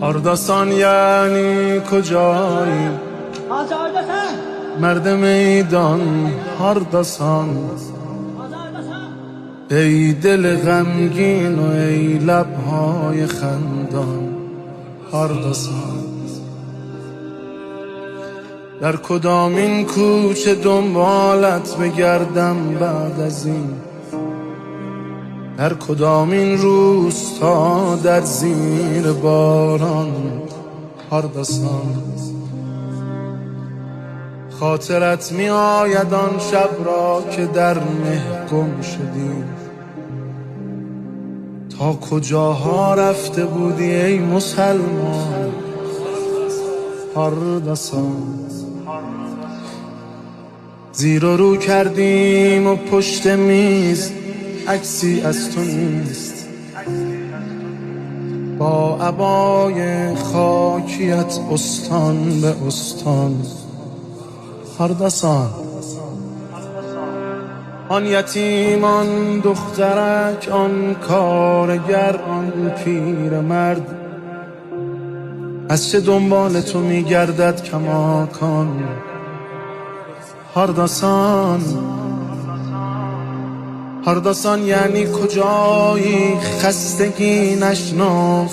هرداسان یعنی کجایی؟ مرد میدان هرداسان، ای دل غمگین و ای لبهای خندان هرداسان. در کدامین کوچه دنبالت بگردم بعد از این؟ در کدامین روستا در زیر باران هرداسان. خاطرت می آید آن شب را که در مه گم شدی، تا کجاها رفته بودی ای مسلمان هرداسان. زیر و رو کردیم و پشت میز عکسی از تو نیست، با عبای خاکیت استان به استان هرداسان. آن یتیم، آن دخترک، آن کارگر، آن پیرمرد، از چه دنبال تو میگردد کماکان هرداسان. هرداسان یعنی کجایی؟ خستگی نشناخت